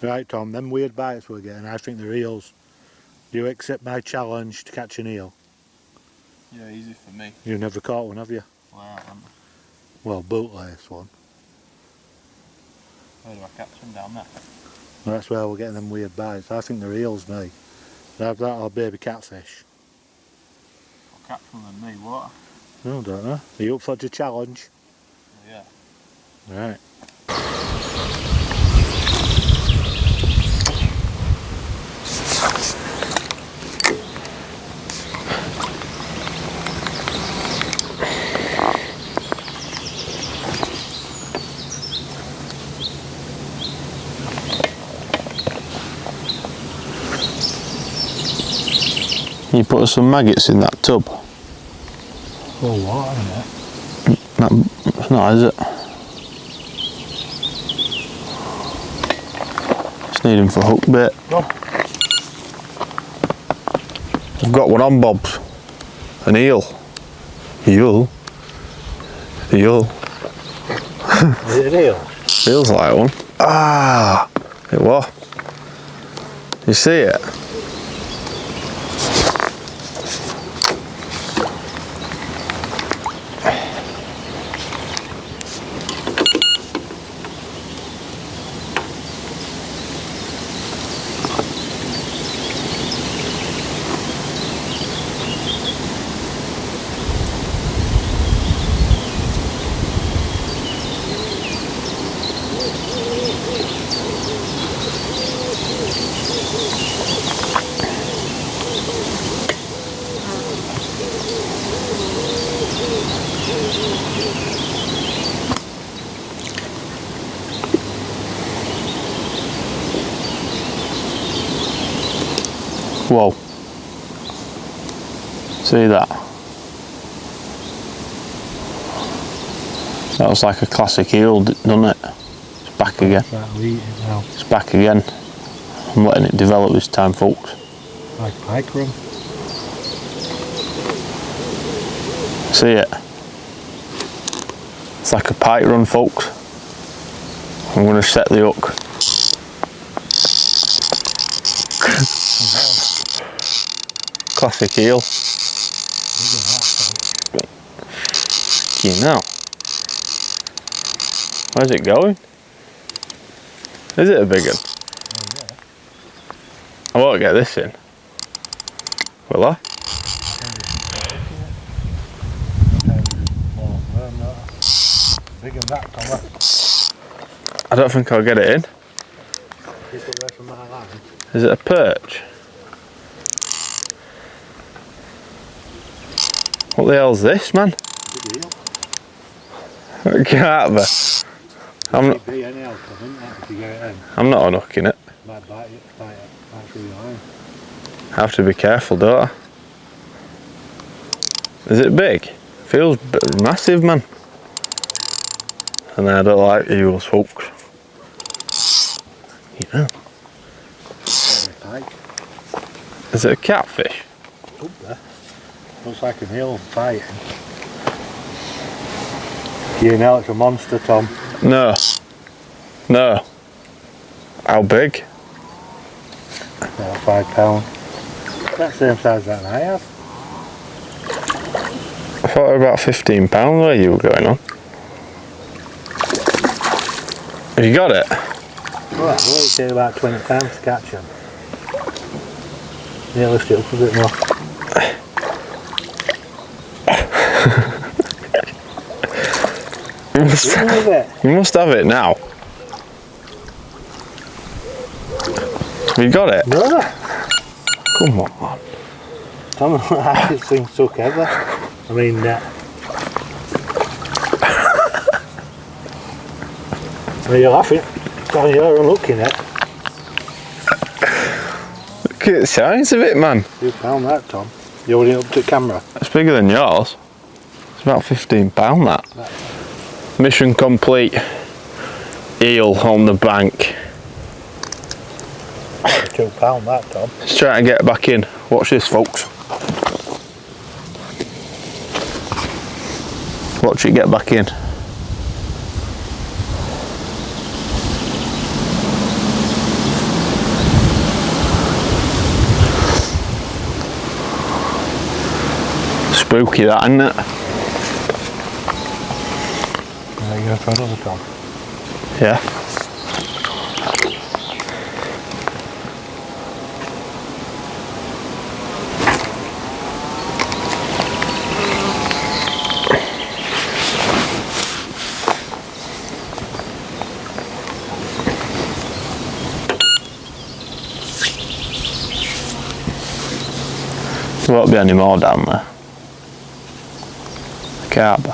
Right, Tom, them weird bites we're getting, I think they're eels. Do you accept my challenge to catch an eel? Yeah, easy for me. You've never caught one, have you? Well, I haven't. Well, bootlace one. Where do I catch them? Down there? That's where we're getting them weird bites. I think they're eels, me. That or baby catfish. I'll catch one in me, what? No, I don't know. Are you up for the challenge? Yeah. Right. You put some maggots in that tub? Oh, what, isn't it? That's not, is it? Just need him for hook bait. Oh. I've got one on, Bob. An eel. Eel. Eel. Is it an eel? Feels like one. Ah! It was. You see it? Whoa. See that? That was like a classic eel, doesn't it? It's back again. It's back again. I'm letting it develop this time, folks. Like pike run. See it? It's like a pike run, folks. I'm going to set the hook. Classic eel. You know. Where's it going? Is it a big one? Oh, yeah. I won't get this in. Will I? Big as that, Tom. I don't think I'll get it in. Keep away from my line. Is it a perch? What the hell's this, man? Big eel. Get out of there. I'm not. Be any else, isn't it, if you get it in? I'm not unhooking it. Might bite you, bite through your line. I have to be careful, don't I? Is it big? Feels massive, man. And I don't like eels, folks. You know. Pike. Is it a catfish? Up there. Looks like an eel fighting. You know it's a monster, Tom. No. No. How big? About 5 pound. That's the same size that I have. I thought it was about £15 where you were going on. Have you got it? Well, it will take about 20 pounds to catch them. Yeah, lift it up a bit more. You must have it now. Have you got it? No. Come on, man. Tom, this thing's stuck ever. I mean, well, you're laughing. Tom, you're looking at. Look at the size of it, man. £2 that, Tom. You're holding it up to camera. It's bigger than yours. It's about £15 that. Mission complete. Eel on the bank. £2 that, Tom. Let's try to get back in. Watch this, folks. Watch it get back in. spooky, that, isn't it? Are you going for another, Tom? Yeah. There won't be any more down there. Carp.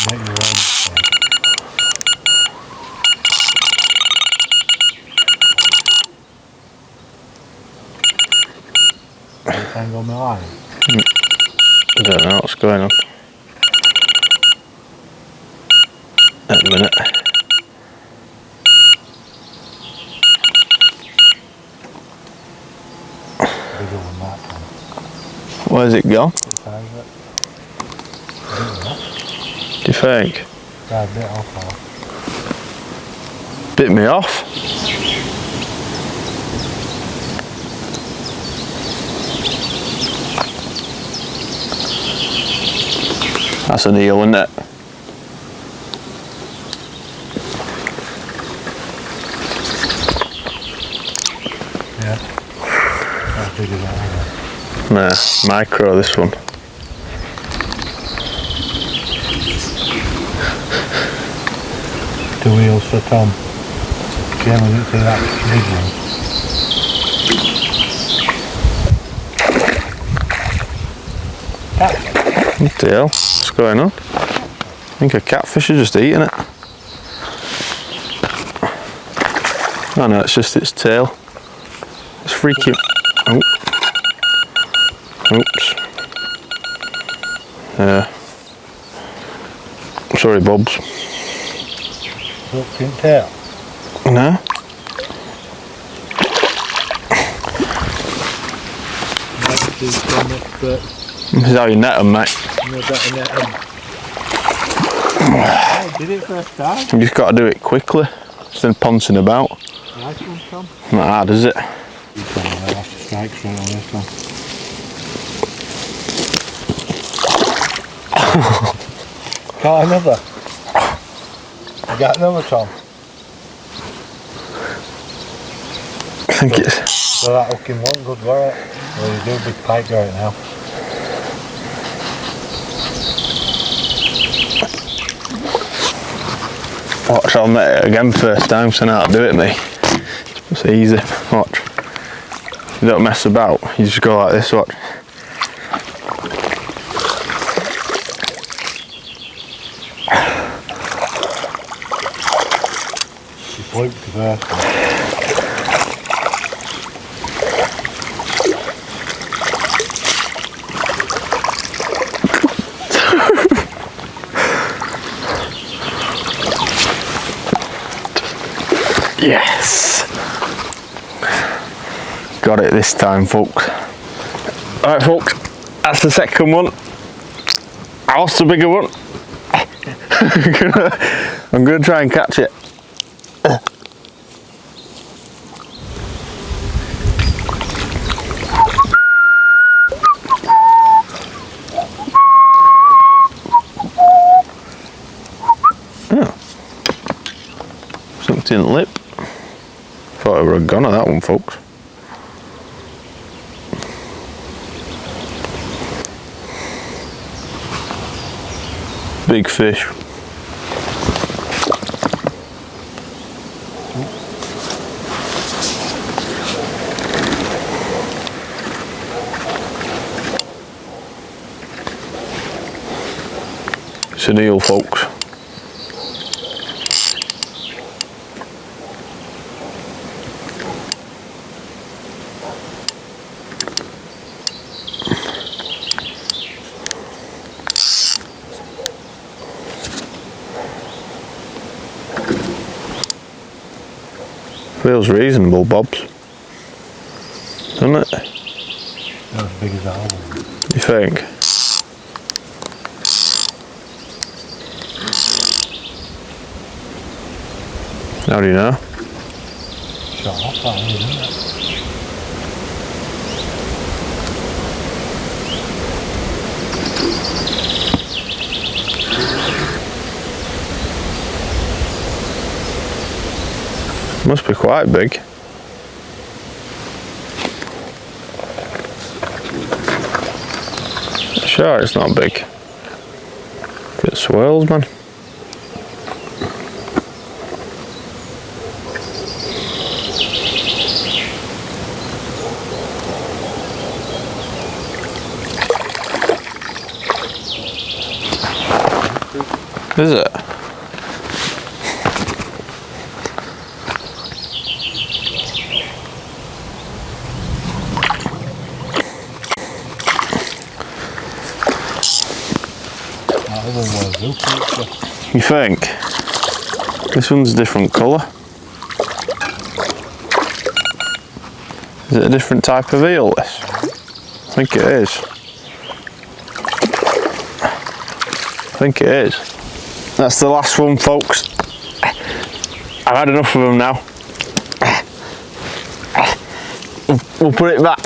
Make your own. Tangle my line. I don't know what's going on. At the minute. Bigger than that one. Where's it gone? What size is it? Do you think? Yeah, a bit off now. Bit me off? That's an eel, isn't it? Yeah. That's bigger than that. Nah, micro, this one. Two wheels for Tom. Shame I didn't see that big one. What the hell? What's going on? I think a catfish is just eating it. Oh no, it's just its tail. It's freaking. Oh. Oops. Yeah. Sorry, Bobs. Hook in tail. No? This This is how you net them, mate. Oh, did it first time? You just got to do it quickly, instead of pouncing about. Nice one, Tom. Not hard, is it? I'll have to strike straight on this one. Got another. You got another, Tom? I think it's. So that hooking one good, were it? Well, you do a big pike right now. Watch, I'll net it again first time, so now I'll do it, me. It's easy. Watch. You don't mess about, you just go like this, watch. You fluked the first one. Yes! Got it this time, folks. Alright, folks, that's the second one. How's the bigger one? I'm gonna try and catch it. Oh. Something in the lip. Thought I would have gone on that one, folks. Big fish. It's an eel, folks. Feels reasonable, Bobs. Doesn't it? Not as big as that one. You think? How do you know? Shot off that one, isn't it? Must be quite big. Sure, it's not big. It swirls, man. Is it? You think? This one's a different colour. Is it a different type of eel, this? I think it is. I think it is. That's the last one, folks. I've had enough of them now. We'll put it back.